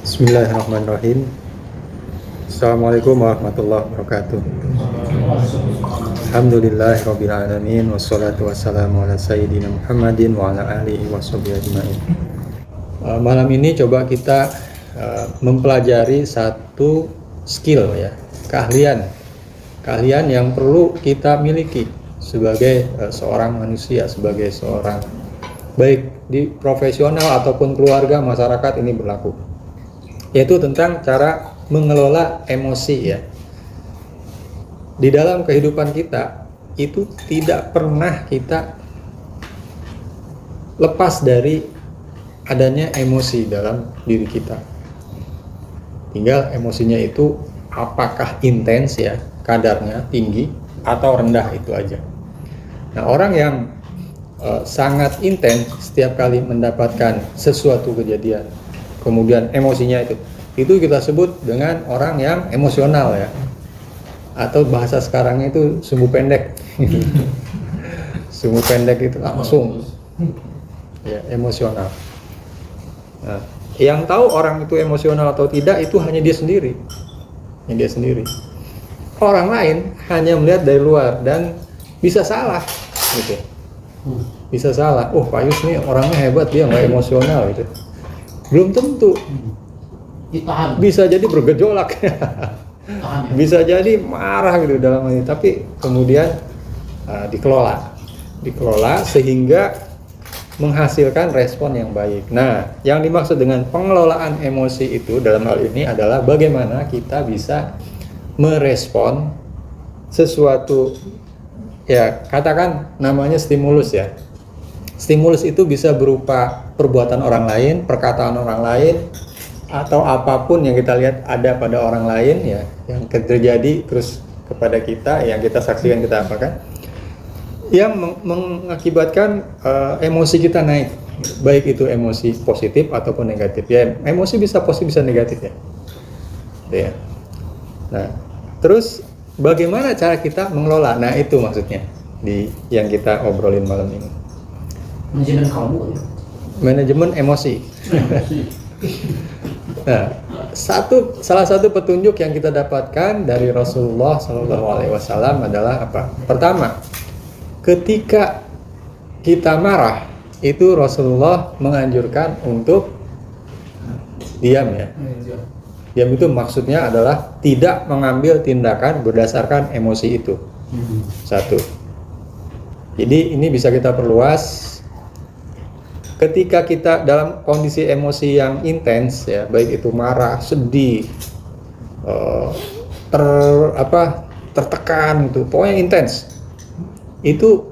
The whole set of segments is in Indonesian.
Bismillahirrahmanirrahim. Assalamualaikum warahmatullahi wabarakatuh. Alhamdulillahirabbil alamin wassalatu wassalamu ala sayyidina Muhammadin wa ala alihi washabihi ajmain. Malam ini coba kita mempelajari satu skill ya, keahlian yang perlu kita miliki sebagai seorang manusia, sebagai seorang baik di profesional ataupun keluarga masyarakat ini berlaku, yaitu tentang cara mengelola emosi ya. Di dalam kehidupan kita itu tidak pernah kita lepas dari adanya emosi dalam diri kita. Tinggal emosinya itu apakah intens ya, kadarnya tinggi atau rendah, itu aja. Nah, orang yang sangat intens setiap kali mendapatkan sesuatu kejadian, kemudian emosinya itu kita sebut dengan orang yang emosional ya, atau bahasa sekarang itu sumbu pendek. Sumbu pendek itu langsung ya, emosional. Nah, yang tahu orang itu emosional atau tidak itu hanya dia sendiri, orang lain hanya melihat dari luar dan bisa salah gitu. Bisa salah, oh Pak Yus nih orangnya hebat, dia nggak emosional gitu. Belum tentu. Bisa jadi bergejolak, bisa jadi marah gitu dalam ini, tapi kemudian dikelola sehingga menghasilkan respon yang baik. Nah, yang dimaksud dengan pengelolaan emosi itu dalam hal ini adalah bagaimana kita bisa merespon sesuatu ya, katakan namanya stimulus ya. Stimulus itu bisa berupa perbuatan orang lain, perkataan orang lain, atau apapun yang kita lihat ada pada orang lain ya, yang terjadi terus kepada kita, yang kita saksikan, kita apakan, yang mengakibatkan emosi kita naik, baik itu emosi positif ataupun negatif ya. Emosi bisa positif bisa negatif ya. Nah, terus bagaimana cara kita mengelola? Nah, itu maksudnya di yang kita obrolin malam ini. Manajemen kalbu ya? Manajemen emosi. Nah, salah satu petunjuk yang kita dapatkan dari Rasulullah SAW adalah apa? Pertama, ketika kita marah, itu Rasulullah menganjurkan untuk diam ya. Diam itu maksudnya adalah tidak mengambil tindakan berdasarkan emosi itu. Satu. Jadi ini bisa kita perluas. Ketika kita dalam kondisi emosi yang intens ya, baik itu marah, sedih, tertekan gitu, pokoknya intens. Itu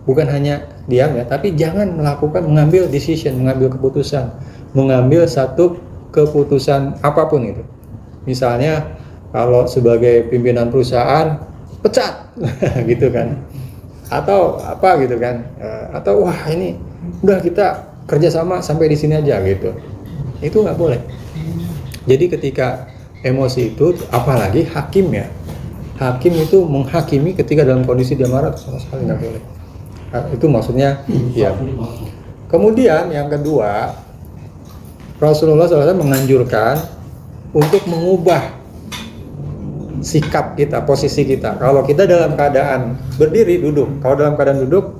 bukan hanya diam ya, tapi jangan mengambil decision, mengambil keputusan, mengambil satu keputusan apapun itu. Misalnya kalau sebagai pimpinan perusahaan pecat gitu kan, atau apa gitu kan, atau wah ini udah kita kerjasama sampai di sini aja gitu, itu nggak boleh. Jadi ketika emosi itu, apalagi hakim itu menghakimi ketika dalam kondisi dia marah, sama sekali nggak boleh. Itu maksudnya ya. Kemudian yang kedua, Rasulullah SAW menganjurkan untuk mengubah sikap kita, posisi kita. Kalau kita dalam keadaan berdiri, duduk. Kalau dalam keadaan duduk,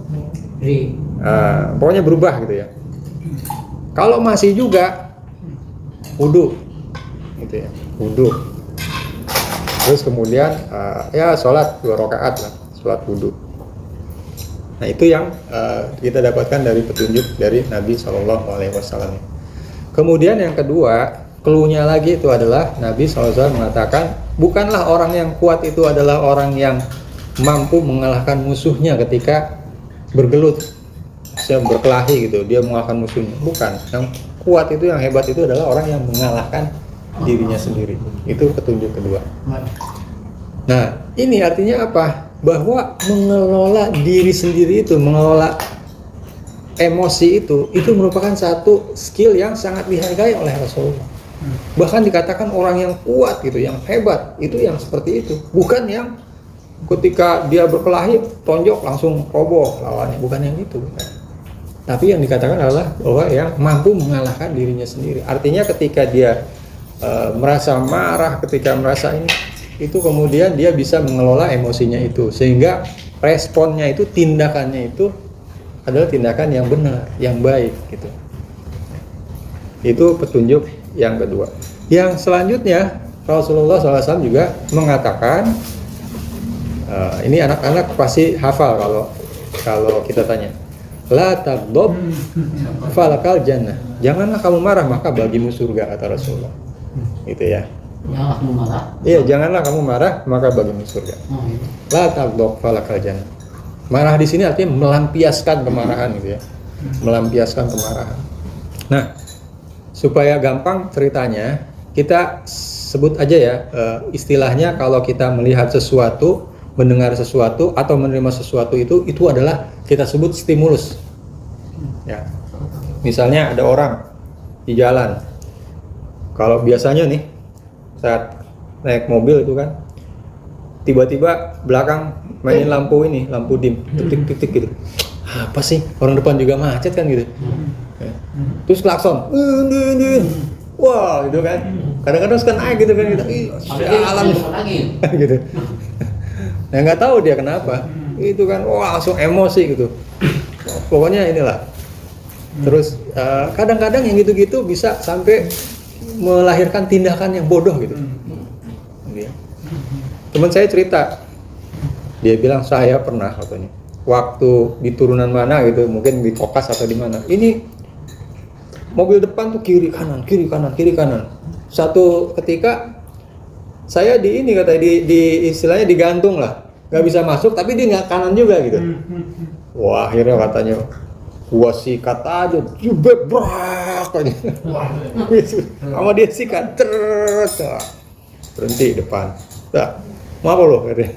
pokoknya berubah gitu ya. Kalau masih juga wudu gitu ya, wudu. Terus kemudian ya sholat 2 rakaat lah, sholat wudu. Nah, itu yang kita dapatkan dari petunjuk dari Nabi SAW. Kemudian yang kedua, clue-nya lagi itu adalah Nabi SAW mengatakan, bukanlah orang yang kuat itu adalah orang yang mampu mengalahkan musuhnya ketika bergelut, berkelahi gitu, dia mengalahkan musuhnya. Bukan, yang kuat itu, yang hebat itu adalah orang yang mengalahkan dirinya sendiri. Itu petunjuk kedua. Nah, ini artinya apa? Bahwa mengelola diri sendiri itu, mengelola emosi itu merupakan satu skill yang sangat dihargai oleh Rasulullah. Bahkan dikatakan orang yang kuat gitu, yang hebat, itu yang seperti itu. Bukan yang ketika dia berkelahi, tonjok langsung roboh lawannya. Bukan yang itu. Tapi yang dikatakan adalah bahwa yang mampu mengalahkan dirinya sendiri. Artinya ketika dia merasa marah, ketika merasa ini, itu kemudian dia bisa mengelola emosinya itu, sehingga responnya itu, tindakannya itu adalah tindakan yang benar, yang baik gitu. Itu petunjuk yang kedua. Yang selanjutnya Rasulullah SAW juga mengatakan, ini anak-anak pasti hafal kalau kita tanya, la taghdab falakal jannah. Janganlah kamu marah maka bagimu surga, kata Rasulullah. Gitu ya. Janganlah kamu marah. Iya, janganlah kamu marah maka bagimu surga. La taghdab falakal jannah. Marah di sini artinya melampiaskan kemarahan gitu ya. Melampiaskan kemarahan. Nah, supaya gampang ceritanya, kita sebut aja ya istilahnya kalau kita melihat sesuatu, mendengar sesuatu atau menerima sesuatu itu adalah kita sebut stimulus. Ya. Misalnya ada orang di jalan. Kalau biasanya nih saat naik mobil itu kan tiba-tiba belakang mainin lampu dim, titik gitu. Apa sih? Orang depan juga macet kan gitu. Ya. Terus klakson. Wah, gitu kan. Kadang-kadang suka naik gitu kan kita. Alam gitu. Nah, nggak tahu dia kenapa. Itu kan wah langsung emosi gitu. Pokoknya inilah. Terus kadang-kadang yang gitu-gitu bisa sampai melahirkan tindakan yang bodoh gitu. Teman saya cerita, dia bilang saya pernah katanya, waktu di turunan mana gitu, mungkin di Kokas atau di mana, ini mobil depan tuh kiri kanan. Satu ketika saya di ini kata di istilahnya digantung lah, nggak bisa masuk, tapi dia nggak kanan juga gitu. Wah, akhirnya katanya gua sikat aja, jebrak aja. Sama dia sikat terus, berhenti depan. Dah, mau apa lo katanya?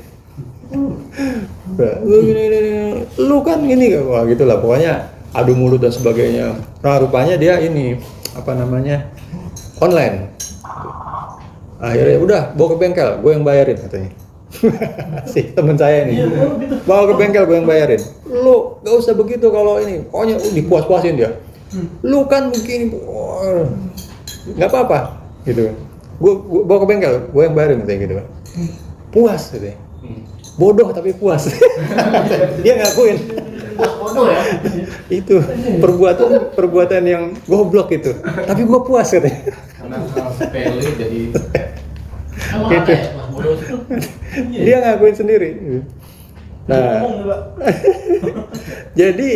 Lu kan gini, wah gitulah pokoknya adu mulut dan sebagainya. Nah, rupanya dia ini apa namanya online. Akhirnya udah bawa ke bengkel, gue yang bayarin katanya. Si teman saya ini bawa ke bengkel, gue yang bayarin. Lu gak usah begitu kalau ini, pokoknya dipuas-puasin dia. Lu kan begini, nggak apa-apa gitu. Gue bawa ke bengkel, gue yang bayarin katanya gitu kan. Puas katanya. Bodoh tapi puas. Dia ngakuin. Bodoh ya. Itu perbuatan yang goblok itu. Tapi gue puas katanya. Karena hal sepele jadi Gitu. Dia ngakuin sendiri. Nah, jadi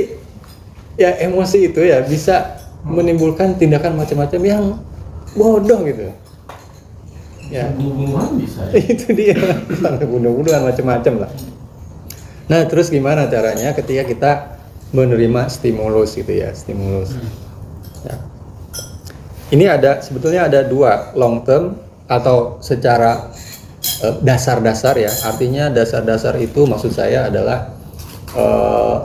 ya emosi itu ya bisa menimbulkan tindakan macam-macam yang bodoh gitu. Ya, bunuh-bunuhan bisa. itu dia, sampai bunuh-bunuhan macam-macam lah. Nah, terus gimana caranya ketika kita menerima stimulus gitu ya, stimulus. Ya. Ini sebetulnya ada dua, long term atau secara dasar-dasar ya. Artinya dasar-dasar itu maksud saya adalah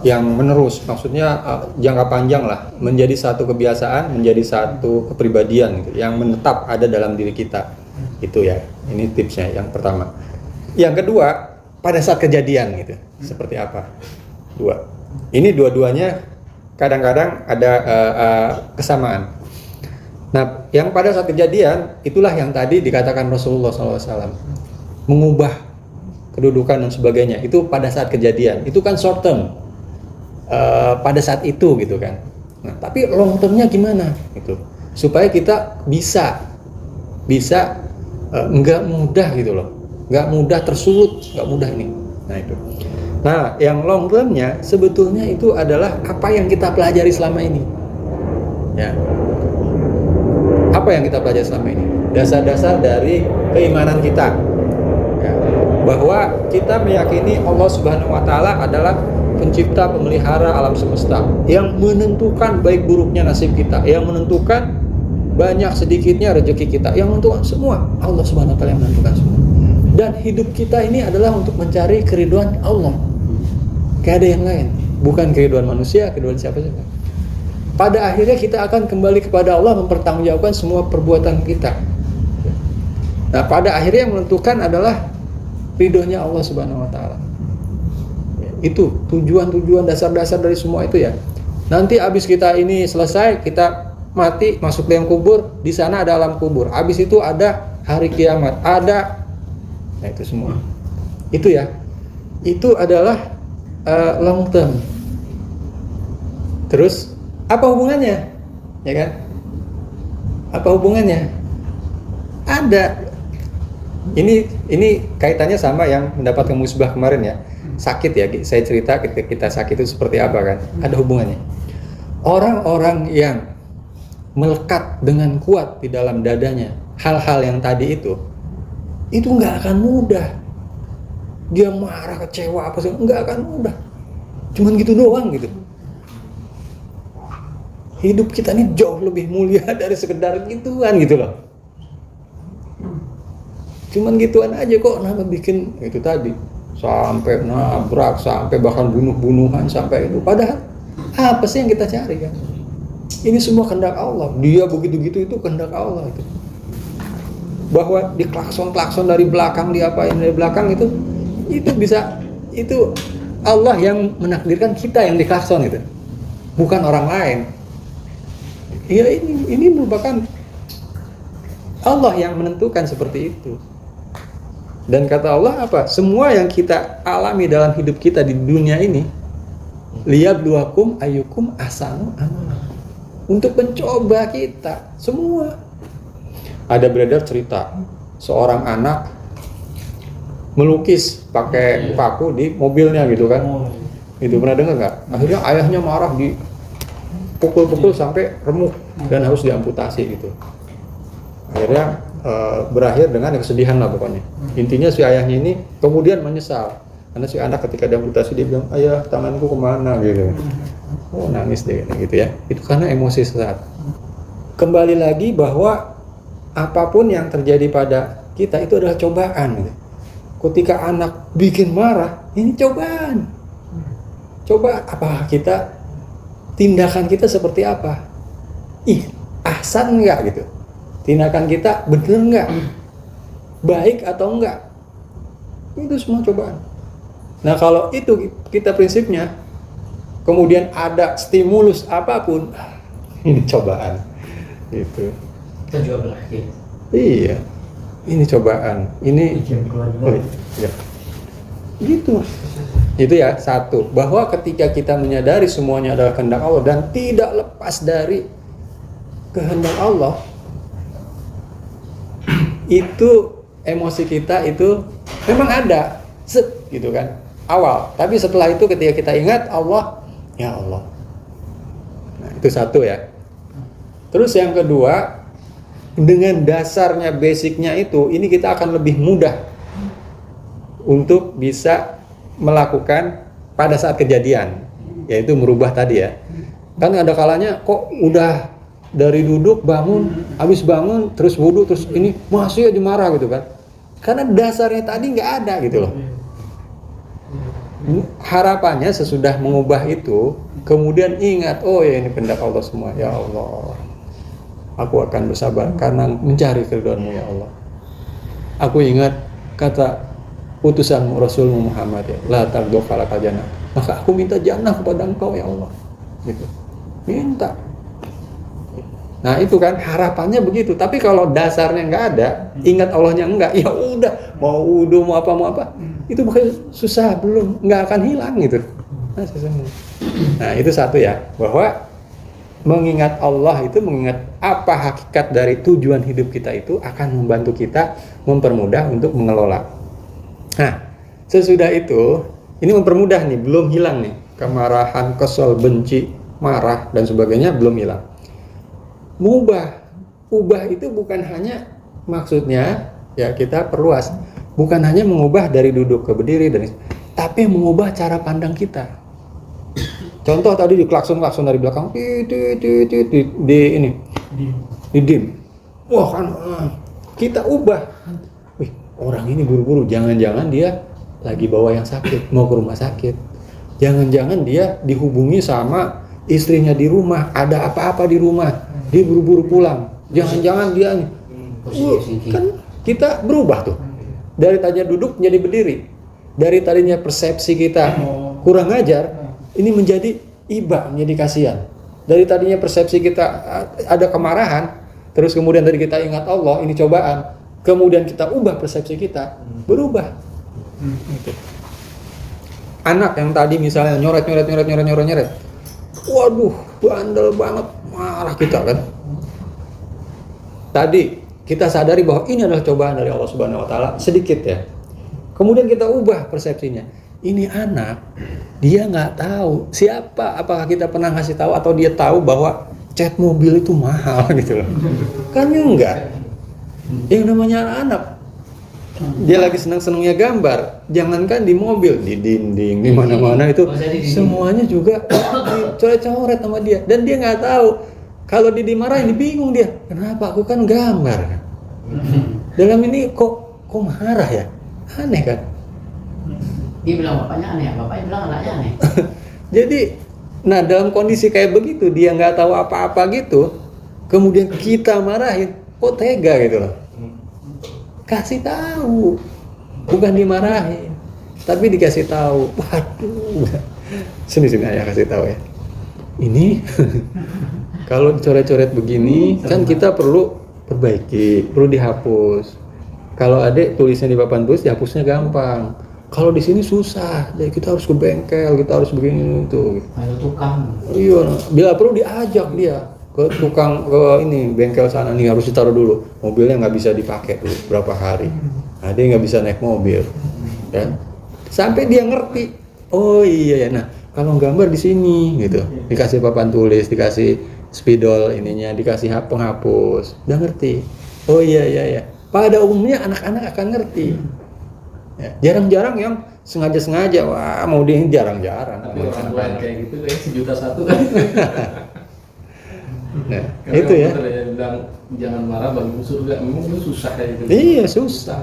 yang menerus, maksudnya jangka panjang lah, menjadi satu kebiasaan, menjadi satu kepribadian gitu, yang menetap ada dalam diri kita. Itu ya, ini tipsnya yang pertama. Yang kedua, pada saat kejadian gitu, seperti apa? Ini dua-duanya kadang-kadang ada kesamaan. Nah, yang pada saat kejadian itulah yang tadi dikatakan Rasulullah SAW, mengubah kedudukan dan sebagainya. Itu pada saat kejadian, itu kan short term, pada saat itu gitu kan. Nah, tapi long termnya gimana? Gitu, supaya kita bisa nggak mudah gitu loh, nggak mudah tersulut, nggak mudah ini. Nah itu. Nah, yang long termnya sebetulnya itu adalah apa yang kita pelajari selama ini. Ya. Apa yang kita pelajari selama ini? Dasar-dasar dari keimanan kita. Ya. Bahwa kita meyakini Allah Subhanahu wa taala adalah pencipta, pemelihara alam semesta, yang menentukan baik buruknya nasib kita, yang menentukan banyak sedikitnya rezeki kita, yang menentukan semua Allah Subhanahu wa taala yang menentukan semua. Dan hidup kita ini adalah untuk mencari keridhaan Allah. Gak ada yang lain, bukan keridhaan manusia, keridhaan siapa-siapa. Pada akhirnya kita akan kembali kepada Allah, mempertanggungjawabkan semua perbuatan kita. Nah, pada akhirnya yang menentukan adalah ridhonya Allah Subhanahu wa taala. Itu tujuan-tujuan dasar-dasar dari semua itu ya. Nanti abis kita ini selesai, kita mati masuk liang kubur, di sana ada alam kubur. Abis itu ada hari kiamat, ada, nah itu semua. Itu ya, itu adalah long term. Terus apa hubungannya? Ya kan? Apa hubungannya? Ada. Ini kaitannya sama yang mendapatkan musibah kemarin ya. Sakit ya, saya cerita ketika kita sakit itu seperti apa kan? Ada hubungannya. Orang-orang yang melekat dengan kuat di dalam dadanya hal-hal yang tadi itu nggak akan mudah. Dia marah, kecewa apa sih, nggak akan mudah. Cuman gitu doang gitu. Hidup kita ini jauh lebih mulia dari sekedar gituan gitu loh. Cuman gituan aja kok nama bikin itu tadi sampai nabrak, sampai bahkan bunuh-bunuhan, sampai itu. Padahal apa sih yang kita cari kan? Ini semua kehendak Allah. Dia begitu-gitu itu kehendak Allah itu. Bahwa di klakson dari belakang, diapain dari belakang itu bisa, itu Allah yang menakdirkan kita yang diklakson itu, bukan orang lain. Ya ini merupakan Allah yang menentukan seperti itu. Dan kata Allah apa? Semua yang kita alami dalam hidup kita di dunia ini, liyabluwakum ayyukum ahsanu amala. Untuk mencoba kita semua. Ada beredar cerita seorang anak melukis pakai paku di mobilnya gitu kan. Itu pernah dengar nggak? Akhirnya ayahnya marah, dipukul-pukul sampai remuk dan harus diamputasi gitu. Akhirnya berakhir dengan kesedihan lah pokoknya. Intinya si ayahnya ini kemudian menyesal karena si anak ketika diamputasi dia bilang, ayah tanganku kemana gitu. Oh nangis deh gitu ya. Itu karena emosi sesaat. Kembali lagi bahwa apapun yang terjadi pada kita itu adalah cobaan gitu. Ketika anak bikin marah, ini cobaan. Coba apa kita, tindakan kita seperti apa? Ahsan enggak gitu? Tindakan kita bener enggak? Baik atau enggak? Itu semua cobaan. Nah kalau itu kita prinsipnya, kemudian ada stimulus apapun, ini cobaan. Gitu. Kita juga berakhir. Iya, ini cobaan. Ini, ya. Gitu. Itu ya satu. Bahwa ketika kita menyadari semuanya adalah kehendak Allah dan tidak lepas dari kehendak Allah, itu emosi kita itu memang ada, gitu kan, awal. Tapi setelah itu ketika kita ingat Allah, ya Allah. Nah itu satu ya. Terus yang kedua, dengan dasarnya, basicnya itu, ini kita akan lebih mudah untuk bisa melakukan pada saat kejadian, yaitu merubah tadi ya. Kan ada kalanya kok udah dari duduk bangun, habis bangun terus wudhu, terus ini masih aja marah gitu kan. Karena dasarnya tadi nggak ada gitu loh. Harapannya sesudah mengubah itu, kemudian ingat, oh ya ini kehendak Allah semua, ya Allah. Aku akan bersabar karena mencari keridhaan-Mu ya Allah. Aku ingat kata utusan Rasulmu Muhammad ya, la taghdhu falaka jannah. Maka aku minta jannah kepada Engkau ya Allah. Gitu. Minta. Nah itu kan harapannya begitu. Tapi kalau dasarnya nggak ada, ingat Allahnya enggak, ya udah mau wudu mau apa, itu bakal susah, belum nggak akan hilang gitu. Nah itu satu ya, bahwa mengingat Allah itu, mengingat apa hakikat dari tujuan hidup kita itu akan membantu kita mempermudah untuk mengelola. Nah sesudah itu, ini mempermudah nih, belum hilang nih kemarahan, kesel, benci, marah dan sebagainya belum hilang. Ubah itu bukan hanya, maksudnya ya kita perluas, bukan hanya mengubah dari duduk ke berdiri tapi mengubah cara pandang kita. Contoh tadi di klakson dari belakang, di dim. Wah kan kita ubah. Wih, orang ini buru-buru, jangan-jangan dia lagi bawa yang sakit, mau ke rumah sakit. Jangan-jangan dia dihubungi sama istrinya di rumah, ada apa-apa di rumah, dia buru-buru pulang. Jangan-jangan dia kan kita berubah tuh. Dari tadinya duduk menjadi berdiri. Dari tadinya persepsi kita kurang ajar, ini menjadi iba, menjadi kasihan. Dari tadinya persepsi kita ada kemarahan, terus kemudian dari kita ingat Allah, ini cobaan, kemudian kita ubah persepsi kita, berubah. Gitu. Anak yang tadi misalnya nyoret, waduh, bandel banget, marah kita kan. Tadi kita sadari bahwa ini adalah cobaan dari Allah Subhanahu Wa Taala, sedikit ya. Kemudian kita ubah persepsinya. Ini anak, dia nggak tahu siapa, apakah kita pernah ngasih tahu atau dia tahu bahwa cat mobil itu mahal gitu loh. Kan enggak. Yang namanya anak, dia lagi senang-senangnya gambar, jangankan di mobil, di dinding, di mana-mana itu semuanya juga dicoret-coret sama dia, dan dia nggak tahu. Kalau dia dimarahin, dia bingung dia, kenapa aku kan gambar. Dalam ini kok marah ya, aneh kan? Dia bilang bapaknya aneh, bapaknya bilang anaknya aneh. Jadi, nah dalam kondisi kayak begitu, dia nggak tahu apa-apa gitu, kemudian kita marahin, kok tega gitu loh. Kasih tahu, bukan dimarahin, tapi dikasih tahu. Waduh, sini ayah kasih tahu ya. Ini kalau dicoret-coret begini, kan kita perlu perbaiki, perlu dihapus. Kalau adik tulisnya di papan tulis, dihapusnya gampang. Kalau di sini susah, jadi kita harus ke bengkel, kita harus begini itu. Ada tukang. Iya, bila perlu diajak dia ke tukang, ke ini bengkel sana nih, harus ditaruh dulu. Mobilnya nggak bisa dipakai dulu berapa hari. Nah, dia nggak bisa naik mobil, kan? Sampai dia ngerti. Oh iya ya, nah kalau gambar di sini gitu, dikasih papan tulis, dikasih spidol ininya, dikasih penghapus, udah ngerti. Oh iya. Pada umumnya anak-anak akan ngerti. Ya, jarang-jarang yang sengaja-sengaja, wah mau dia jarang-jarang. Tapi orang tua yang kayak gitu kayak 1.000.000 kan. Nah, Karena itu ya. Dia bilang jangan marah bagi surga, memang itu susah kayak gitu. Iya susah.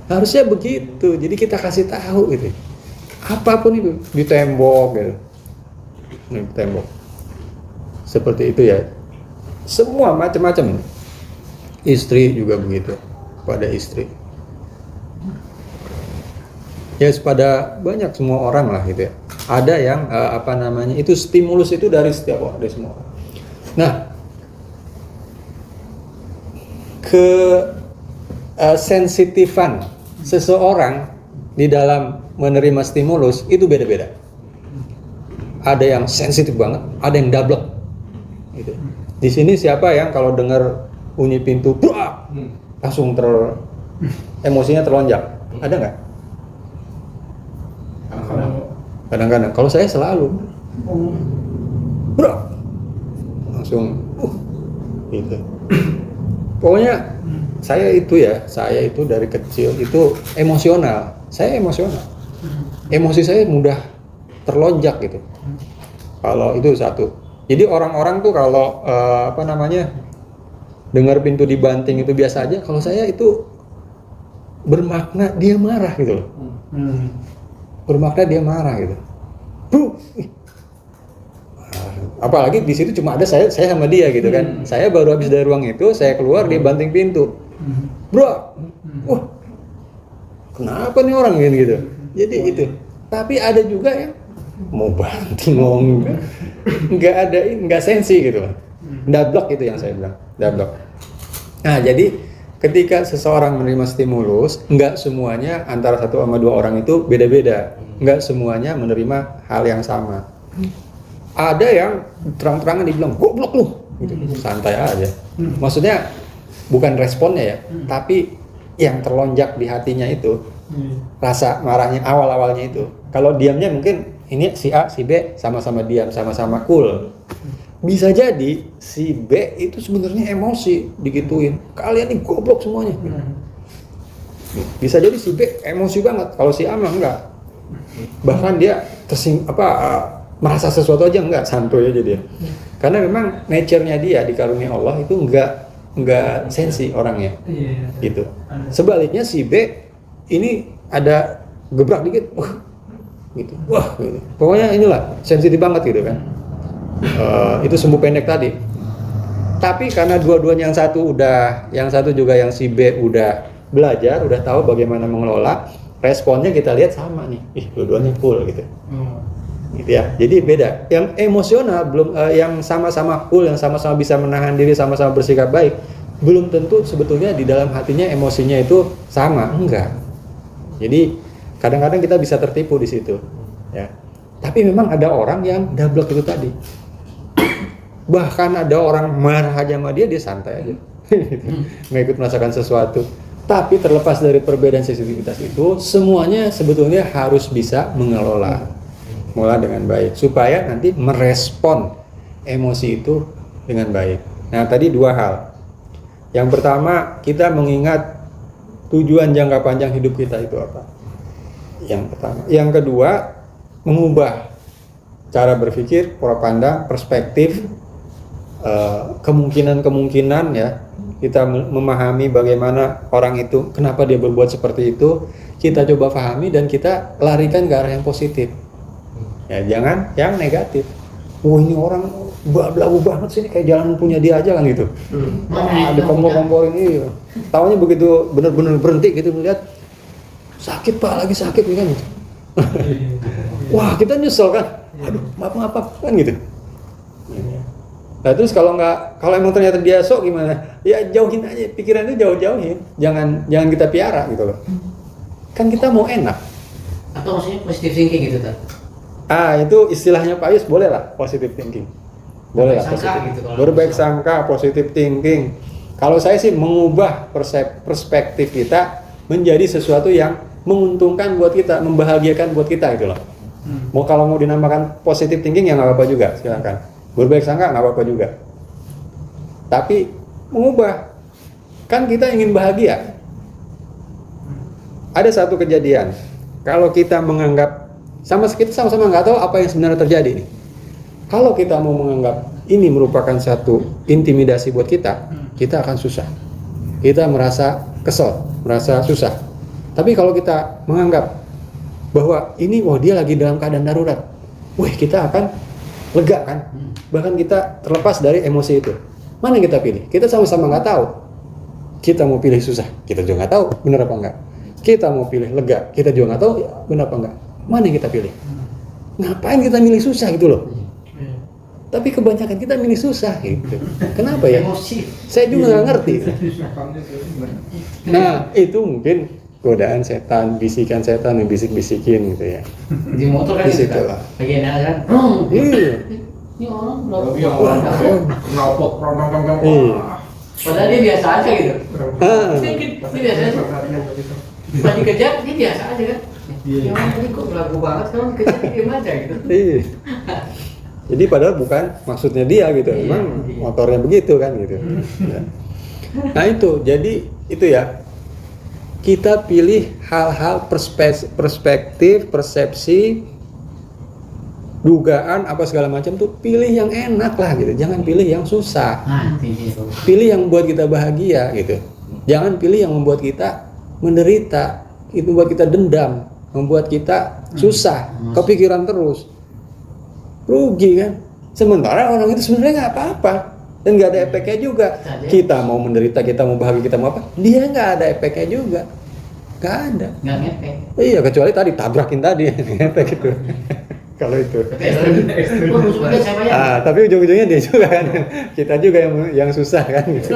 Harusnya begitu. Jadi kita kasih tahu gitu. Apapun itu di tembok gitu. Di tembok. Seperti itu ya. Semua macam-macam. Istri juga begitu. Pada istri. Ya pada banyak semua orang lah gitu ya. Ada yang itu stimulus itu dari setiap orang, dari semua orang. Nah, sensitifan seseorang di dalam menerima stimulus itu beda-beda. Ada yang sensitif banget, ada yang double. Gitu. Di sini siapa yang kalau dengar bunyi pintu, langsung emosinya terlonjak? Ada nggak? Kadang-kadang. Kalau saya selalu, langsung, gitu. Pokoknya saya itu dari kecil itu emosional. Saya emosional. Emosi saya mudah terlonjak gitu. Kalau itu satu. Jadi orang-orang tuh kalau dengar pintu dibanting itu biasa aja. Kalau saya itu bermakna dia marah gitu loh. Bermakna dia marah gitu. Apalagi di situ cuma ada saya sama dia gitu kan. Saya baru habis dari ruang itu, saya keluar dia banting pintu. Bro, kenapa nih orang gitu? Jadi itu. Tapi ada juga yang mau banting, nggak sensi gitu. Dablek itu yang saya bilang, dablek. Nah jadi ketika seseorang menerima stimulus, nggak semuanya antara satu sama dua orang itu beda-beda. Nggak semuanya menerima hal yang sama. Ada yang terang-terangan dibilang goblok lu, gitu. Santai aja. Maksudnya bukan responnya ya, tapi yang terlonjak di hatinya itu, rasa marahnya awal-awalnya itu. Kalau diamnya mungkin ini si A, si B sama-sama diam, sama-sama cool. Bisa jadi si B itu sebenarnya emosi digituin. Kalian ini goblok semuanya. Bisa jadi si B emosi banget. Kalau si A mah enggak. Bahkan dia merasa sesuatu aja enggak, santuy aja dia. Karena memang nature-nya dia dikarunia Allah itu enggak sensi orangnya. Gitu. Sebaliknya si B ini ada gebrak dikit, gitu. Wah, gitu. Pokoknya inilah sensitif banget gitu kan. Itu sumbu pendek tadi. Tapi karena dua-duanya yang satu juga yang si B udah belajar, udah tahu bagaimana mengelola, responnya kita lihat sama nih. Dua-duanya cool gitu. gitu ya. Jadi beda. Yang emosional belum yang sama-sama cool, yang sama-sama bisa menahan diri, sama-sama bersikap baik, belum tentu sebetulnya di dalam hatinya emosinya itu sama, enggak. Jadi kadang-kadang kita bisa tertipu di situ, ya. Tapi memang ada orang yang double itu tadi. Bahkan ada orang marah aja sama dia santai aja, nggak ikut merasakan sesuatu. Tapi terlepas dari perbedaan sensitivitas itu, semuanya sebetulnya harus bisa mengelola dengan baik supaya nanti merespon emosi itu dengan baik. Nah, tadi dua hal. Yang pertama, kita mengingat tujuan jangka panjang hidup kita itu apa. Yang pertama. Yang kedua, mengubah cara berpikir, pola pandang, perspektif, kemungkinan ya. Kita memahami bagaimana orang itu, kenapa dia berbuat seperti itu, kita coba pahami dan kita larikan ke arah yang positif. Ya, jangan yang negatif. Oh, ini orang belagu banget sih, kayak jalan punya dia aja kan gitu. Ada kompor-kompor ini. Taunya begitu benar-benar berhenti gitu melihat sakit Pak, lagi sakit kan gitu. Wah, kita nyesel kan. Aduh, maaf kan gitu. Nah, terus kalau emang ternyata dia sok gimana? Ya jauhin aja, pikirannya jauhin. Jangan kita piara gitu loh. Kan kita mau enak. Atau maksudnya positive thinking gitu kan? Itu istilahnya Pak Yus, boleh lah positive thinking. Boleh lah positive. Gitu, Berbaik sangka, positive thinking. Kalau saya sih mengubah perspektif kita menjadi sesuatu yang menguntungkan buat kita, membahagiakan buat kita gitu loh. Kalau mau dinamakan positive thinking ya nggak apa-apa juga, silakan. Berbaik sangka nggak apa-apa juga. Tapi mengubah, kan kita ingin bahagia. Ada satu kejadian, kalau kita menganggap sama-sama nggak tahu apa yang sebenarnya terjadi nih. Kalau kita mau menganggap ini merupakan satu intimidasi buat kita akan susah. Kita merasa kesel, merasa susah. Tapi kalau kita menganggap bahwa ini, dia lagi dalam keadaan darurat, kita akan lega kan? Bahkan kita terlepas dari emosi itu. Mana yang kita pilih? Kita sama-sama nggak tahu. Kita mau pilih susah, kita juga nggak tahu benar apa enggak. Kita mau pilih lega, kita juga nggak tahu benar apa enggak. Mana yang kita pilih? Ngapain kita milih susah gitu loh? Tapi kebanyakan kita milih susah gitu. Kenapa ya? Emosi. Saya juga nggak ngerti. Nah, itu mungkin godaan setan, bisikan setan yang bisik-bisikin gitu ya. Di motor kan gitu kan? Lagi enak kan? Iya. Ini orang Knalpot, padahal dia biasa aja gitu. Dia biasa aja. Pas dikejar, dia biasa aja kan? Ya orang tadi kok belagu banget, kalau dikejar dia diam aja gitu. Iya. Jadi padahal bukan maksudnya dia gitu, memang motornya begitu kan gitu. Nah itu, jadi itu ya, kita pilih hal-hal perspektif, persepsi, dugaan apa segala macam tuh, pilih yang enak lah gitu, jangan pilih yang susah. Pilih yang membuat kita bahagia gitu, jangan pilih yang membuat kita menderita, itu membuat kita dendam, membuat kita susah, kepikiran terus. Rugi kan? Sementara orang itu sebenarnya nggak apa-apa dan nggak ada efeknya juga. Kita mau menderita, kita mau bahagia, kita mau apa? Dia nggak ada efeknya juga, nggak ada. Nggak ngefek. Iya, kecuali tadi tabrakin tadi efek itu. Kalau itu. Tapi ujung-ujungnya dia juga kan. Kita juga yang susah kan gitu.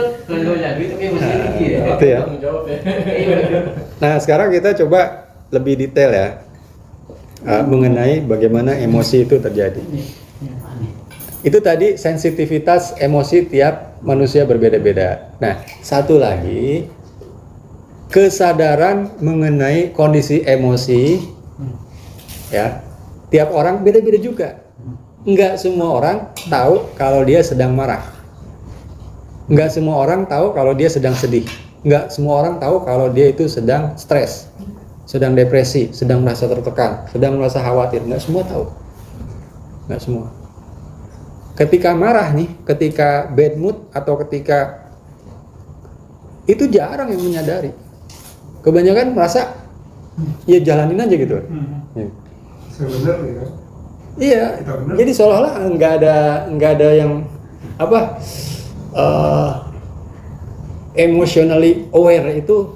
Itu ya. Nah, sekarang kita coba lebih detail ya. Mengenai bagaimana emosi itu terjadi. Itu tadi sensitivitas emosi tiap manusia berbeda-beda. Nah, satu lagi, kesadaran mengenai kondisi emosi, ya, tiap orang beda-beda juga. Enggak semua orang tahu kalau dia sedang marah. Enggak semua orang tahu kalau dia sedang sedih. Enggak semua orang tahu kalau dia itu sedang stres, sedang depresi, sedang merasa tertekan, sedang merasa khawatir. Nggak semua tahu. Nggak semua. Ketika marah nih, ketika bad mood atau ketika itu jarang yang menyadari. Kebanyakan merasa ya jalanin aja gitu. Sebenarnya kan? Iya. Jadi seolah-olah nggak ada yang apa emotionally aware itu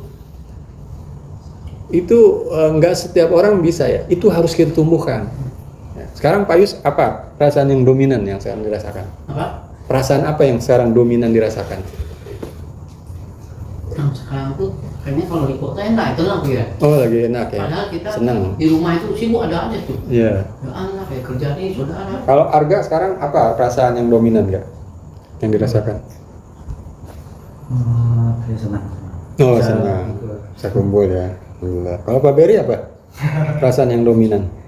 nggak setiap orang bisa ya, itu harus kita tumbuhkan. Sekarang Pak Yus apa perasaan yang dominan yang sekarang dirasakan? Apa? Perasaan apa yang sekarang dominan dirasakan? Nah, sekarang tuh kayaknya kalau di kota enak, tenang tuh ya. Oh lagi enak ya. Padahal kita Senang. di rumah itu sibuk ada aja tuh. Iya. Ya anak kayak kerja nih saudara. Kalau Arga sekarang apa perasaan yang dominan nggak? Yang dirasakan? Saya senang. Oh senang. Bisa kumpul ya. Alhamdulillah. Kalau Pak Beri apa? Perasaan yang dominan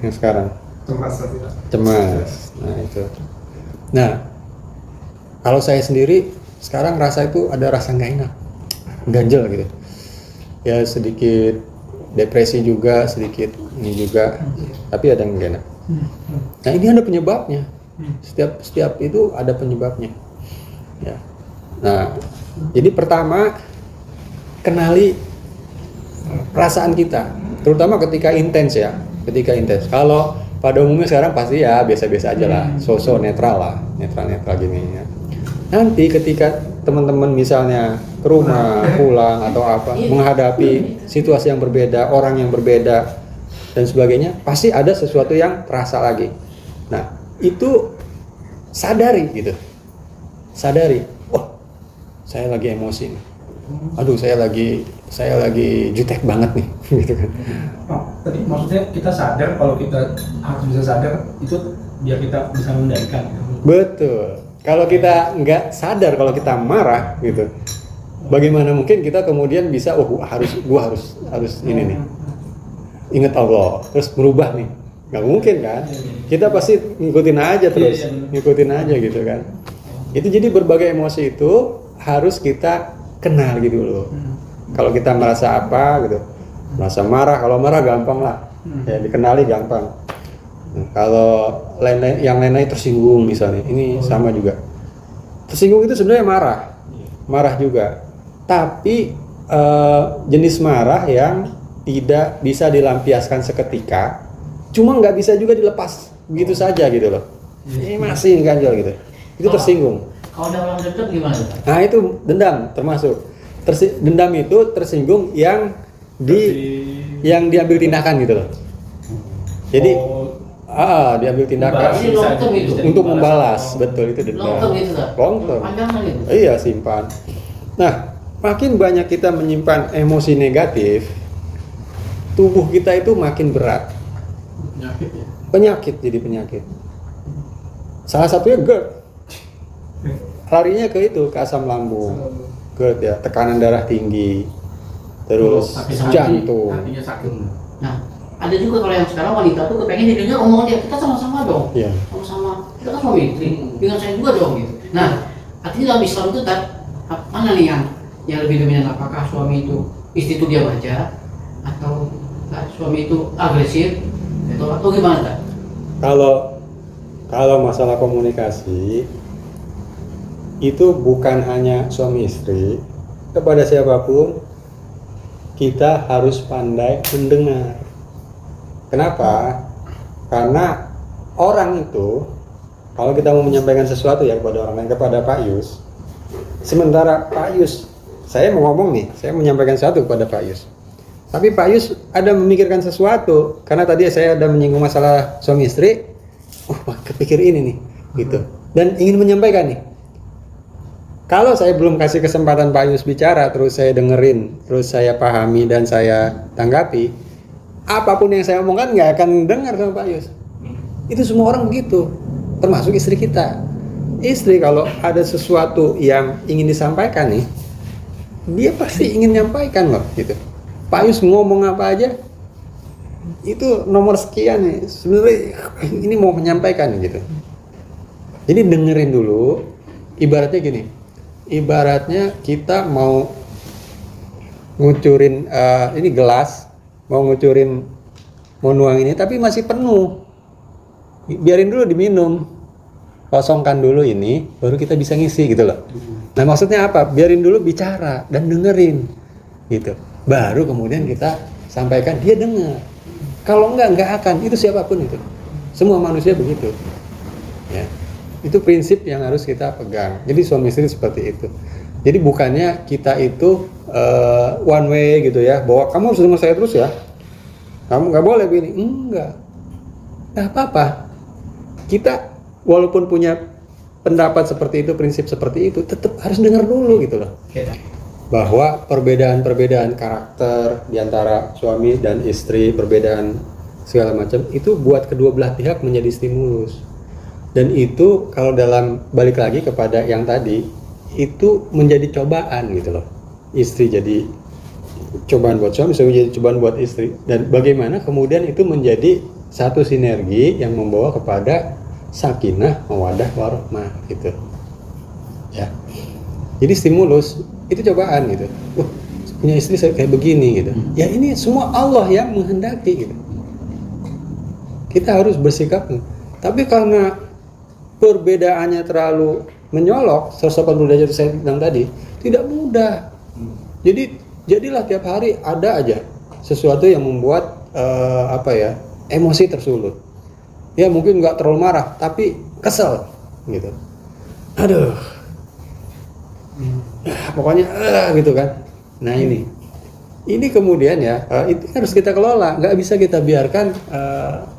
yang sekarang? Cemas. Nah itu. Nah kalau saya sendiri sekarang rasa itu ada rasa nggak enak, ganjel gitu. Ya sedikit depresi juga, sedikit ini juga, tapi ada yang nggak enak. Nah ini ada penyebabnya. Setiap itu ada penyebabnya. Ya. Nah jadi pertama kenali perasaan kita, terutama ketika intens ya, ketika intens. Kalau pada umumnya sekarang pasti ya biasa-biasa aja lah, sosok netral lah, netral gini ya. Nanti ketika teman-teman misalnya ke rumah, pulang atau apa, menghadapi situasi yang berbeda, orang yang berbeda dan sebagainya, pasti ada sesuatu yang terasa lagi. Nah itu sadari gitu, sadari, wah saya lagi emosi nih. Aduh saya lagi jutek banget nih gitu kan. Oh, tadi maksudnya kita sadar, kalau kita harus bisa sadar itu biar kita bisa mengendalikan. Betul. Kalau kita nggak sadar kalau kita marah gitu, bagaimana mungkin kita kemudian bisa gua harus ini nih, ingat Allah terus berubah nih, nggak mungkin kan? Kita pasti ngikutin aja terus, ngikutin aja gitu kan. Itu jadi berbagai emosi itu harus kita kenal gitu loh. Kalau kita merasa apa gitu, merasa marah, kalau marah gampang lah, ya dikenali gampang. Nah, kalau yang lain-lain tersinggung misalnya, ini sama juga. Tersinggung itu sebenarnya marah juga. Tapi jenis marah yang tidak bisa dilampiaskan seketika, cuma nggak bisa juga dilepas begitu saja gitu loh. Ini masih ganjel gitu. Itu tersinggung. Kalau ada orang dendam gimana? Nah itu dendam termasuk. Dendam itu tersinggung yang diambil tindakan gitu loh. Jadi diambil tindakan Ini long term itu. untuk membalas, betul itu dendam. Long term itu tak? Long term. Panjangan itu. Iya simpan. Nah makin banyak kita menyimpan emosi negatif, tubuh kita itu makin berat. Penyakit jadi penyakit. Salah satunya GERD. Larinya ke itu, ke asam lambung, GERD ya, tekanan darah tinggi, terus jantung. Hatinya sakit. Nah, ada juga kalau yang sekarang wanita tuh kepengen didengar omongan dia, kita sama-sama dong. Iya. Sama-sama. Kita kan suami istri, dengan saya juga dong gitu. Nah, artinya dalam Islam itu mana nih yang lebih dominan, apakah suami itu istri itu diam aja atau suami itu agresif atau gimana tak? Kalau masalah komunikasi itu bukan hanya suami istri, kepada siapapun kita harus pandai mendengar. Kenapa? Karena orang itu kalau kita mau menyampaikan sesuatu ya kepada orang lain, kepada Pak Yus, sementara Pak Yus, saya mau ngomong nih, saya menyampaikan sesuatu kepada Pak Yus, tapi Pak Yus ada memikirkan sesuatu, karena tadi saya ada menyinggung masalah suami istri, kepikir ini nih gitu, dan ingin menyampaikan nih. Kalau saya belum kasih kesempatan Pak Yus bicara, terus saya dengerin, terus saya pahami dan saya tanggapi, apapun yang saya omongkan nggak akan dengar sama Pak Yus. Itu semua orang begitu, termasuk istri kita. Istri kalau ada sesuatu yang ingin disampaikan nih, dia pasti ingin nyampaikan loh gitu. Pak Yus ngomong apa aja, itu nomor sekian nih, sebenarnya ini mau menyampaikan gitu. Jadi dengerin dulu, ibaratnya gini. Ibaratnya kita mau ngucurin ini gelas, mau nuang ini tapi masih penuh, biarin dulu diminum, kosongkan dulu ini baru kita bisa ngisi gitu loh. Nah maksudnya apa? Biarin dulu bicara dan dengerin gitu, baru kemudian kita sampaikan, dia dengar. Kalau enggak akan, itu siapapun itu, semua manusia begitu ya. Itu prinsip yang harus kita pegang. Jadi suami istri seperti itu. Jadi bukannya kita itu one way gitu ya, bahwa kamu harus dengar saya terus ya, kamu nggak boleh begini. Enggak. nggak apa-apa. Kita walaupun punya pendapat seperti itu, prinsip seperti itu, tetap harus dengar dulu gitu loh. Bahwa perbedaan-perbedaan karakter di antara suami dan istri, perbedaan segala macam itu buat kedua belah pihak menjadi stimulus. Dan itu kalau dalam balik lagi kepada yang tadi, itu menjadi cobaan gitu loh. Istri jadi cobaan buat suami jadi cobaan buat istri, dan bagaimana kemudian itu menjadi satu sinergi yang membawa kepada sakinah mawaddah warahmah gitu ya. Jadi stimulus itu cobaan gitu. Punya istri kayak begini gitu ya, ini semua Allah yang menghendaki gitu. Kita harus bersikap, tapi karena perbedaannya terlalu menyolok 180 derajat saya bilang tadi, tidak mudah. Jadi jadilah tiap hari ada aja sesuatu yang membuat emosi tersulut. Ya mungkin nggak terlalu marah, tapi kesel gitu. Aduh, pokoknya gitu kan. Nah ini kemudian ya itu harus kita kelola. Nggak bisa kita biarkan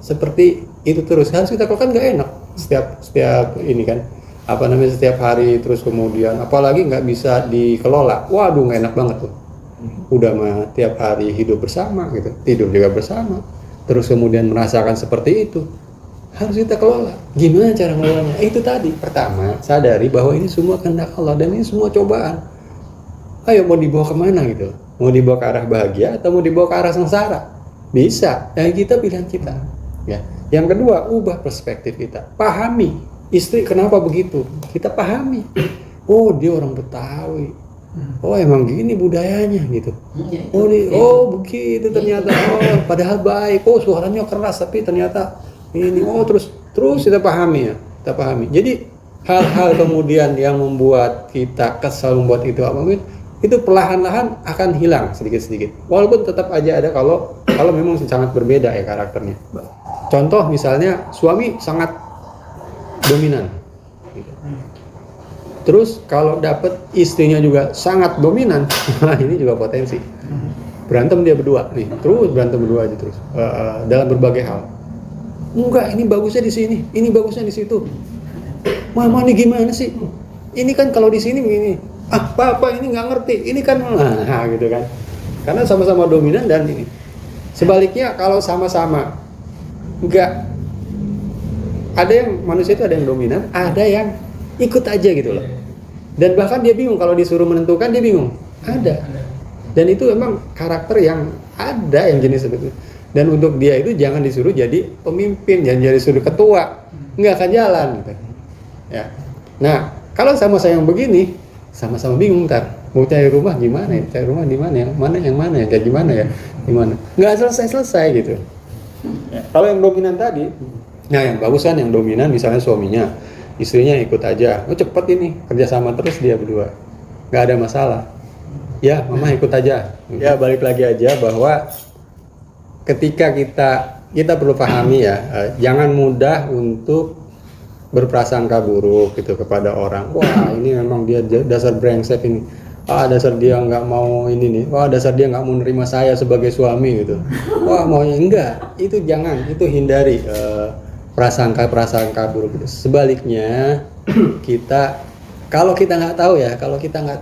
seperti itu terus. Harus kita kelola, kan nggak enak setiap ini kan. Setiap hari terus kemudian, apalagi nggak bisa dikelola. Waduh, nggak enak banget tuh. Udah mah tiap hari hidup bersama gitu, tidur juga bersama, terus kemudian merasakan seperti itu, harus kita kelola. Gimana cara mengelolanya? Itu tadi, pertama sadari bahwa ini semua kehendak Allah dan ini semua cobaan. Ayo mau dibawa kemana gitu? Mau dibawa ke arah bahagia atau mau dibawa ke arah sengsara? Bisa, kita pilihan kita. Ya. Yang kedua, ubah perspektif kita, pahami istri kenapa begitu, kita pahami. Oh, dia orang Betawi. Oh, emang gini budayanya gitu. Oh begitu ternyata. Oh, padahal baik. Oh, suaranya keras tapi ternyata ini. Oh, terus kita pahami ya. Kita pahami. Jadi hal-hal kemudian yang membuat kita kesal, membuat itu perlahan-lahan akan hilang sedikit-sedikit. Walaupun tetap aja ada kalau memang sangat berbeda ya karakternya. Contoh misalnya suami sangat dominan. Gitu. Terus kalau dapat istrinya juga sangat dominan, ini juga potensi berantem dia berdua nih, terus berantem berdua aja terus dalam berbagai hal. Enggak, ini bagusnya di sini, ini bagusnya di situ. Mama ini gimana sih? Ini kan kalau di sini begini, papa ini nggak ngerti, ini kan gitu kan? Karena sama-sama dominan dan ini. Sebaliknya kalau sama-sama enggak, ada yang manusia itu ada yang dominan, ada yang ikut aja gitu loh. Dan bahkan dia bingung kalau disuruh menentukan, dia bingung. Ada. Dan itu memang karakter yang ada yang jenis seperti itu. Dan untuk dia itu jangan disuruh jadi pemimpin, jangan jadi disuruh ketua, nggak akan jalan gitu. Ya. Nah, kalau sama-sama yang begini, sama-sama bingung ntar mau cari rumah gimana ya, cari rumah di mana, yang mana ya, kayak gimana ya, gimana, nggak selesai gitu. Ya. Kalau yang dominan tadi, nah yang bagus kan yang dominan misalnya suaminya, istrinya ikut aja, cepet ini kerjasama terus dia berdua, nggak ada masalah. Ya mama ikut aja. Ya balik lagi aja bahwa ketika kita perlu pahami ya, jangan mudah untuk berprasangka buruk gitu kepada orang. Wah ini memang dia dasar brengsek ini. Dasar dia nggak mau ini nih. Wah dasar dia nggak mau nerima saya sebagai suami gitu. Wah maunya enggak. Itu jangan, itu hindari prasangka buruk itu. Sebaliknya kalau kita nggak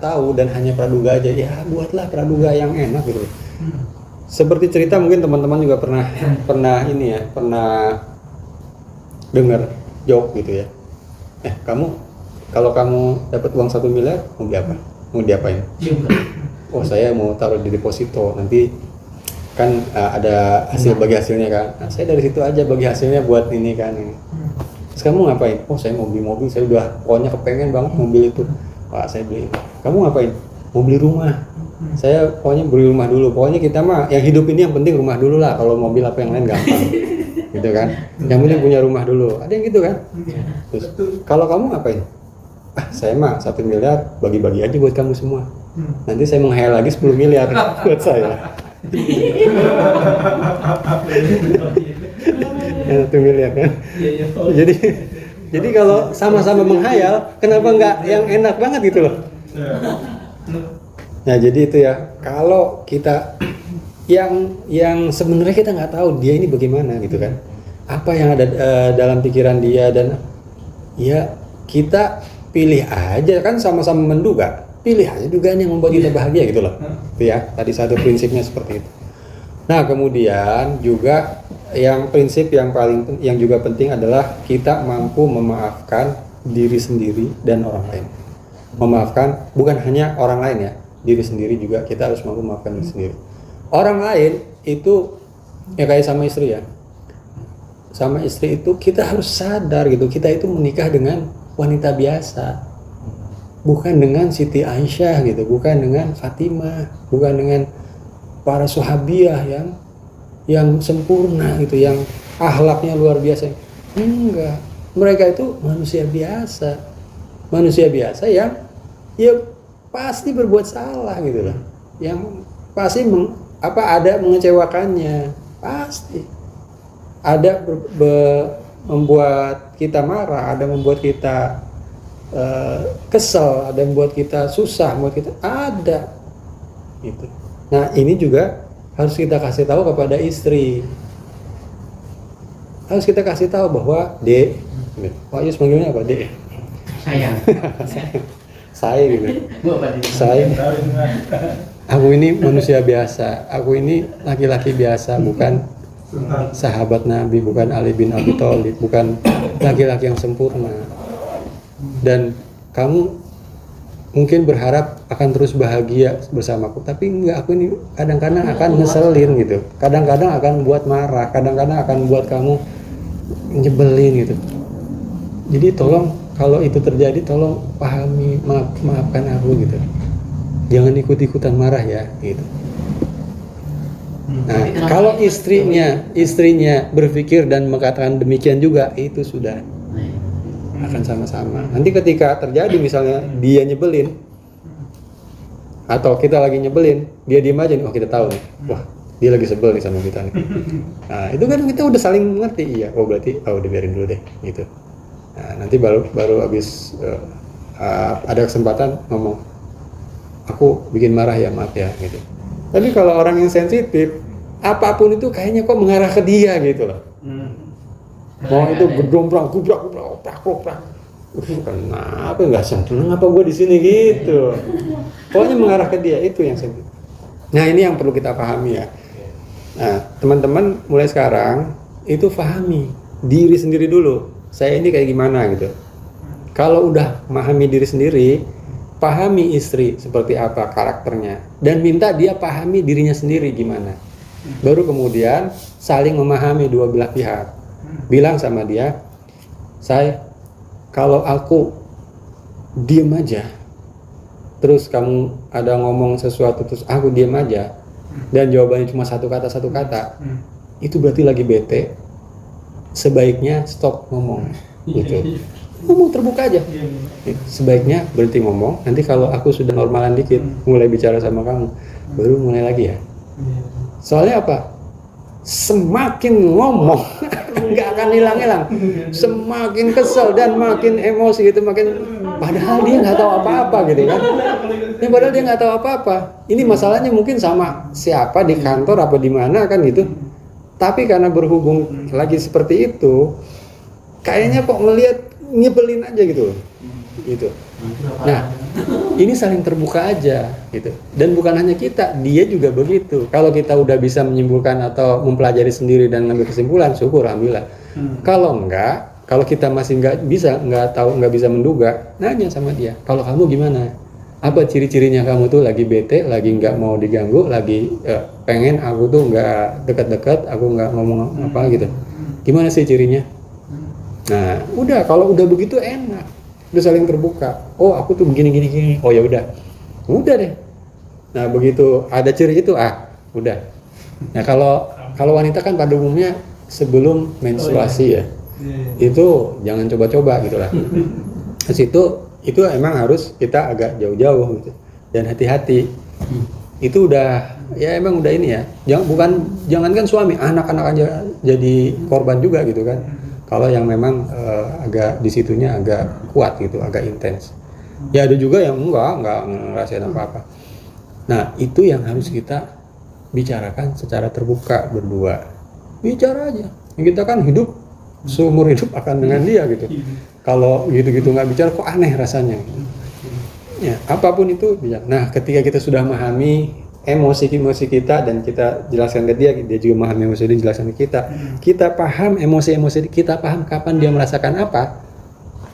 tahu dan hanya praduga aja, ya buatlah praduga yang enak gitu. Seperti cerita mungkin teman-teman juga pernah dengar joke gitu ya. Kalau kamu dapat uang 1 miliar mau beli apa? Mau diapain? Oh saya mau taruh di deposito, nanti kan ada bagi hasilnya kan. Nah, saya dari situ aja bagi hasilnya buat ini kan. Terus kamu ngapain? Oh saya mau beli mobil, saya udah pokoknya kepengen banget mobil itu. Wah saya beli. Kamu ngapain? Mau beli rumah. Saya pokoknya beli rumah dulu. Pokoknya kita mah yang hidup ini yang penting rumah dulu lah. Kalau mobil apa yang lain gampang. Gitu kan. Yang penting punya rumah dulu. Ada yang gitu kan. Terus kalau kamu ngapain? Saya mah 1 miliar bagi-bagi aja buat kamu semua. Nanti saya menghayal lagi 10 miliar buat saya. 1 miliar kan. Jadi kalau sama-sama menghayal, kenapa nggak yang enak banget gitu loh. Nah jadi itu ya, kalau kita yang sebenarnya kita nggak tahu dia ini bagaimana gitu kan. apa yang ada dalam pikiran dia, dan ya kita pilih aja, kan sama-sama menduga, pilih aja dugaan yang membuat kita bahagia gitu loh. Itu ya, tadi satu prinsipnya seperti itu. Nah kemudian juga yang prinsip yang juga penting adalah kita mampu memaafkan diri sendiri dan orang lain. Memaafkan bukan hanya orang lain ya, diri sendiri juga kita harus mampu memaafkan diri sendiri. Orang lain itu ya kayak sama istri ya. Sama istri itu kita harus sadar gitu, kita itu menikah dengan wanita biasa. Bukan dengan Siti Aisyah gitu, bukan dengan Fatimah, bukan dengan para sahabiah yang sempurna gitu, yang akhlaknya luar biasa. Enggak, mereka itu manusia biasa. Manusia biasa yang ya pasti berbuat salah gitu loh. Yang pasti ada mengecewakannya, pasti. Ada membuat kita marah, ada membuat kita kesel, ada yang membuat kita susah, membuat kita ada gitu. Nah ini juga harus kita kasih tahu kepada istri, harus kita kasih tahu bahwa Dek, Pak Yus manggilnya apa Dek? Sayang. Saya gitu. Bapak dia. Saya, aku ini manusia biasa, aku ini laki-laki biasa, bukan sahabat Nabi, bukan Ali bin Abi Thalib, bukan laki-laki yang sempurna. Dan kamu mungkin berharap akan terus bahagia bersamaku, tapi enggak, aku ini kadang-kadang akan ngeselin gitu, kadang-kadang akan buat marah, kadang-kadang akan buat kamu nyebelin gitu. Jadi tolong kalau itu terjadi, tolong pahami, maafkan aku gitu, jangan ikut-ikutan marah ya gitu. Nah kalau istrinya berpikir dan mengatakan demikian juga, itu sudah akan sama-sama. Nanti ketika terjadi misalnya dia nyebelin atau kita lagi nyebelin, dia diem aja nih, oh kita tahu nih, wah dia lagi sebel nih sama kita nih. Nah itu kan kita udah saling mengerti, iya, oh berarti udah biarin dulu deh gitu. Nah nanti baru habis ada kesempatan ngomong, aku bikin marah ya, maaf ya gitu. Tapi kalau orang yang sensitif, apapun itu kayaknya kok mengarah ke dia gitu loh. Mau itu gedomprang, gubrak, oprak. Kenapa nggak seneng apa gue di sini gitu? Pokoknya mengarah ke dia, itu yang sensitif. Nah ini yang perlu kita pahami ya. Nah teman-teman mulai sekarang itu pahami diri sendiri dulu. Saya ini kayak gimana gitu. Kalau udah memahami diri sendiri, pahami istri seperti apa karakternya, dan minta dia pahami dirinya sendiri gimana. Baru kemudian saling memahami dua belah pihak. Bilang sama dia, kalau aku diem aja, terus kamu ada ngomong sesuatu terus aku diem aja, dan jawabannya cuma satu kata, itu berarti lagi bete. Sebaiknya stop ngomong gitu. Ngomong terbuka aja. Sebaiknya berhenti ngomong. Nanti kalau aku sudah normalan dikit, mulai bicara sama kamu, baru mulai lagi ya. Soalnya apa? Semakin ngomong nggak akan hilang-hilang, semakin kesel dan makin emosi gitu, padahal dia nggak tahu apa-apa gitu kan. Ini padahal dia nggak tahu apa-apa. Ini masalahnya mungkin sama siapa di kantor apa di mana kan gitu. Tapi karena berhubung lagi seperti itu, kayaknya kok ngelihat nyebelin aja gitu. Nah, ini saling terbuka aja gitu. Dan bukan hanya kita, dia juga begitu. Kalau kita udah bisa menyimpulkan atau mempelajari sendiri dan ngambil kesimpulan, syukur alhamdulillah. Kalau enggak, kalau kita masih nggak bisa menduga, nanya sama dia. Kalau kamu gimana? Apa ciri-cirinya kamu tuh lagi bete, lagi nggak mau diganggu, lagi pengen aku tuh nggak dekat-dekat, aku nggak ngomong apa gitu. Gimana sih cirinya? Nah, udah kalau udah begitu enak. Udah saling terbuka. Oh, aku tuh begini. Oh ya udah deh. Nah begitu ada ciri itu, udah. Nah kalau wanita kan pada umumnya sebelum menstruasi ya, itu jangan coba-coba gitulah. Terus itu emang harus kita agak jauh-jauh gitu dan hati-hati. Itu udah ya emang udah ini ya. Jangankan suami, anak-anak aja jadi korban juga gitu kan. Kalau yang memang agak disitunya agak kuat gitu, agak intens. Ya ada juga yang enggak ngerasain apa-apa. Nah itu yang harus kita bicarakan secara terbuka berdua. Bicara aja. Kita kan hidup seumur hidup akan dengan dia gitu. Kalau gitu-gitu nggak bicara kok aneh rasanya. Ya, apapun itu bisa. Nah, ketika kita sudah memahami emosi kita dan kita jelaskan ke dia juga memahami emosi dia jelaskan ke kita paham emosi kita, paham kapan dia merasakan apa.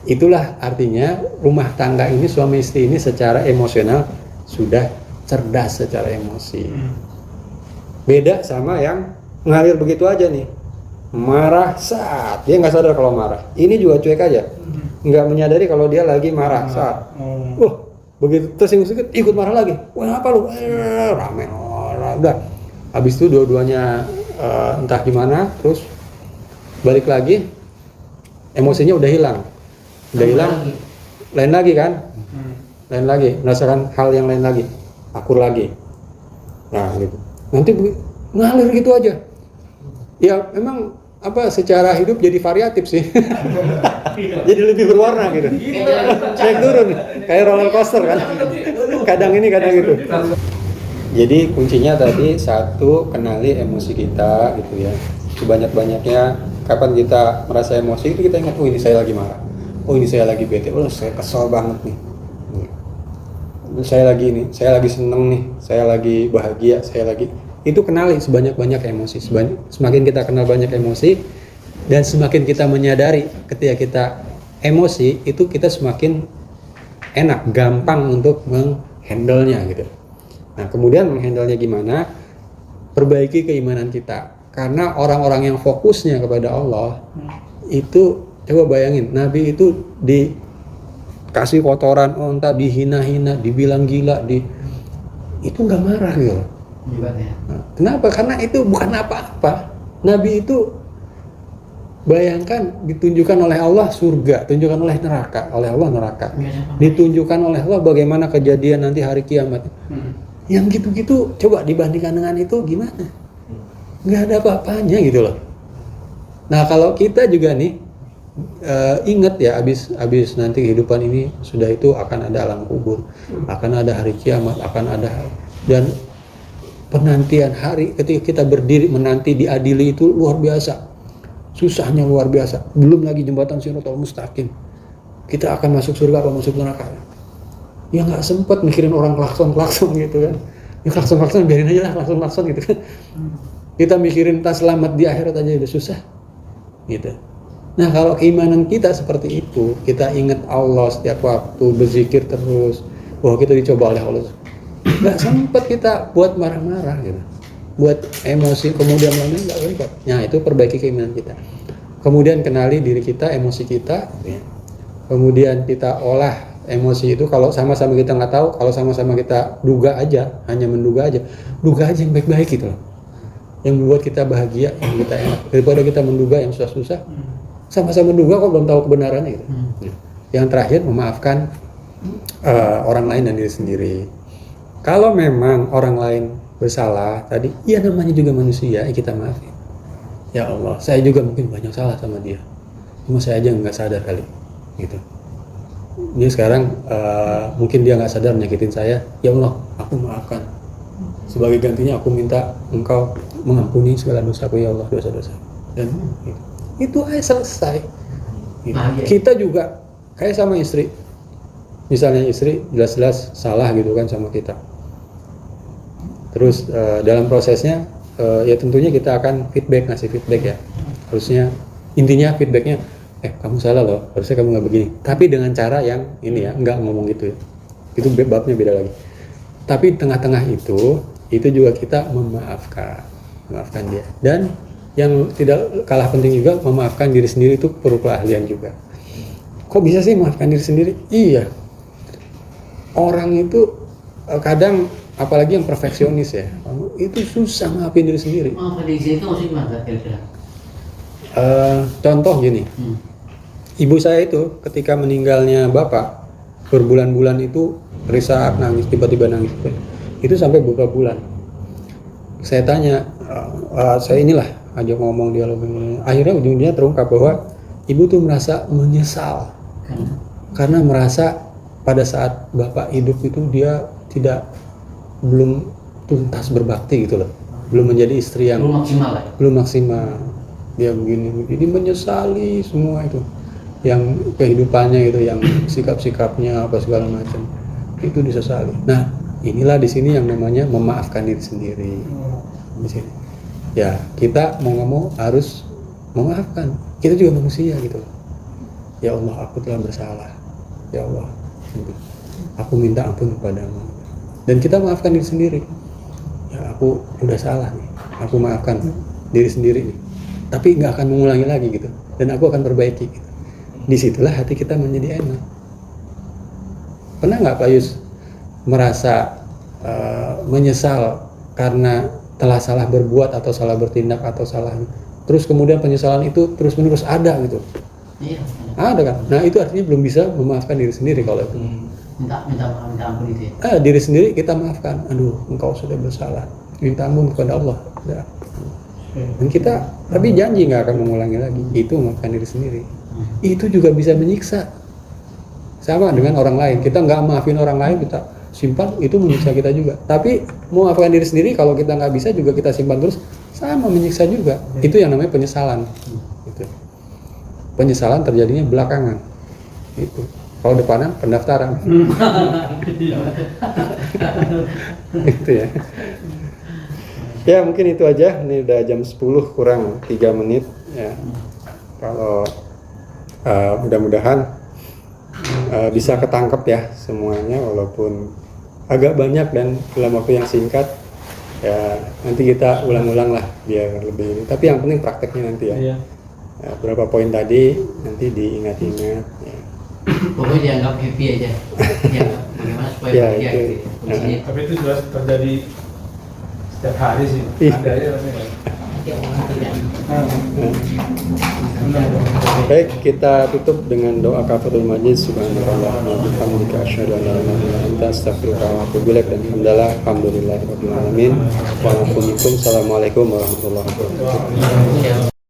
Itulah artinya rumah tangga ini, suami istri ini secara emosional sudah cerdas secara emosi. Beda sama yang ngalir begitu aja nih, marah saat dia nggak sadar kalau marah. Ini juga cuek aja, nggak menyadari kalau dia lagi marah saat. Begitu tersinggung sedikit ikut marah lagi. Wah apa lu? Rame orang. Udah. Habis itu dua-duanya entah gimana, terus balik lagi, emosinya udah hilang. Udah hilang, lain lagi kan? Lain lagi, merasakan hal yang lain lagi, akur lagi. Nah gitu. Nanti ngalir gitu aja. Ya memang secara hidup jadi variatif sih. Jadi lebih berwarna gitu. Naik turun kayak roller coaster kan. Kadang ini kadang itu. Jadi kuncinya tadi satu, kenali emosi kita gitu ya. Sebanyak-banyaknya kapan kita merasa emosi itu kita ingat, oh ini saya lagi marah. Oh ini saya lagi bete. Oh saya kesel banget nih. Saya lagi seneng nih. Saya lagi bahagia, itu kenali sebanyak-banyak emosi. Semakin kita kenal banyak emosi dan semakin kita menyadari ketika kita emosi itu kita semakin enak, gampang untuk menghandle-nya gitu. Nah, kemudian menghandle-nya gimana? Perbaiki keimanan kita. Karena orang-orang yang fokusnya kepada Allah itu coba bayangin, Nabi itu dikasih kotoran onta, dihina-hina, dibilang gila, itu nggak marah gitu. Nah, kenapa? Karena itu bukan apa-apa. Nabi itu bayangkan ditunjukkan oleh Allah surga, tunjukkan oleh Allah neraka. Ditunjukkan oleh Allah bagaimana kejadian nanti hari kiamat. Yang gitu-gitu coba dibandingkan dengan itu gimana? Nggak ada apa-apanya gitu loh. Nah kalau kita juga nih ingat ya, abis nanti kehidupan ini sudah itu akan ada alam kubur, akan ada hari kiamat, akan ada dan penantian hari ketika kita berdiri menanti diadili itu luar biasa, susahnya luar biasa. Belum lagi jembatan Shiratal Mustaqim, kita akan masuk surga atau masuk neraka. Ya nggak sempet mikirin orang klakson gitu kan. Ya klakson biarin aja lah klakson gitu kan. Kita mikirin tas selamat di akhirat aja udah susah gitu. Nah kalau keimanan kita seperti itu, kita ingat Allah setiap waktu, berzikir terus, bahwa kita dicoba oleh Allah. Nggak sempat kita buat marah-marah gitu, buat emosi kemudian nggak sempat. Nah itu perbaiki keimanan kita. Kemudian kenali diri kita, emosi kita. Kemudian kita olah emosi itu. Kalau sama-sama kita nggak tahu, kalau sama-sama kita duga aja, hanya menduga aja, duga aja yang baik-baik gitu loh, yang membuat kita bahagia, yang kita enak, daripada kita menduga yang susah-susah. Sama-sama menduga kok belum tahu kebenarannya gitu. Yang terakhir memaafkan orang lain dan diri sendiri. Kalau memang orang lain bersalah tadi, ya namanya juga manusia, kita maafin. Ya Allah, saya juga mungkin banyak salah sama dia, cuma saya aja nggak sadar kali, gitu. Dia sekarang mungkin dia nggak sadar menyakitin saya. Ya Allah, aku maafkan. Sebagai gantinya aku minta Engkau mengampuni segala dosaku ya Allah, dosa-dosa. Dan itu aja selesai. Gitu. Kita juga kayak sama istri. Misalnya istri jelas-jelas salah gitu kan sama kita. Terus dalam prosesnya ya tentunya kita akan ngasih feedback ya. Harusnya intinya feedbacknya, kamu salah loh, harusnya kamu nggak begini. Tapi dengan cara yang ini ya, nggak ngomong gitu ya. Itu babnya beda lagi. Tapi tengah-tengah itu juga kita memaafkan dia. Dan yang tidak kalah penting juga, memaafkan diri sendiri itu perlu keahlian juga. Kok bisa sih memaafkan diri sendiri? Iya. Orang itu kadang apalagi yang perfeksionis ya, itu susah maafin diri sendiri. Maafkan diri sendiri itu maksudnya gimana kira-kira? Contoh gini, ibu saya itu ketika meninggalnya bapak berbulan-bulan itu risak, nangis, tiba-tiba nangis, itu sampai beberapa bulan. Saya tanya, saya inilah ajak ngomong dialog, akhirnya ujungnya terungkap bahwa ibu tuh merasa menyesal karena merasa pada saat bapak hidup itu dia belum tuntas berbakti gitu loh, belum menjadi istri yang belum maksimal. Belum maksimal. dia begini menyesali semua itu yang kehidupannya gitu, yang sikap-sikapnya apa segala macam itu disesali. Nah inilah di sini yang namanya memaafkan diri sendiri di sini. Ya kita mau nggak mau harus memaafkan, kita juga manusia gitu. Ya Allah, aku telah bersalah, ya Allah, aku minta ampun kepadamu. Dan kita maafkan diri sendiri. Ya aku udah salah nih, aku maafkan diri sendiri nih, tapi nggak akan mengulangi lagi gitu, dan aku akan perbaiki gitu. Disitulah hati kita menjadi enak. Pernah nggak Pak Yus merasa menyesal karena telah salah berbuat atau salah bertindak atau salah, terus kemudian penyesalan itu terus menerus ada gitu? Iya. Ada kan? Nah itu artinya belum bisa memaafkan diri sendiri kalau itu. Minta ampun itu ya. Diri sendiri kita maafkan. Aduh, engkau sudah bersalah. Minta ampun kepada Allah. Ya. Dan kita tapi janji nggak akan mengulangi lagi. Itu memaafkan diri sendiri. Itu juga bisa menyiksa. Sama dengan orang lain. Kita nggak maafin orang lain, kita simpan, itu menyiksa kita juga. Tapi memaafkan diri sendiri kalau kita nggak bisa juga kita simpan terus, sama menyiksa juga. Itu yang namanya penyesalan. Gitu. Penyesalan terjadinya belakangan. Itu. Kalau depanan pendaftaran. Itu ya. Ya mungkin itu aja. Ini udah jam 10 kurang 3 menit ya. Kalau mudah-mudahan bisa ketangkep ya semuanya, walaupun agak banyak dan dalam waktu yang singkat. Ya nanti kita ulang-ulang lah biar lebih. Tapi yang penting prakteknya nanti ya. Iya. Ya, berapa poin tadi nanti diingat-ingat. Ya. Pokoknya dianggap happy aja. Ya, bagaimana supaya Ya, bahagia itu. gitu. Kuncinya. Tapi itu sudah terjadi setiap hari sih. Iya. Ada ya rasanya. Ya, orang tidak. Baik, kita tutup dengan doa kafaratul majlis. Subhanallah wa bihamdika asyhadu an la ilaha illa anta astaghfiruka wa atubu ilaik. Dan alhamdulillahirabbil alamin. Wa assalamualaikum warahmatullahi wabarakatuh. Ya.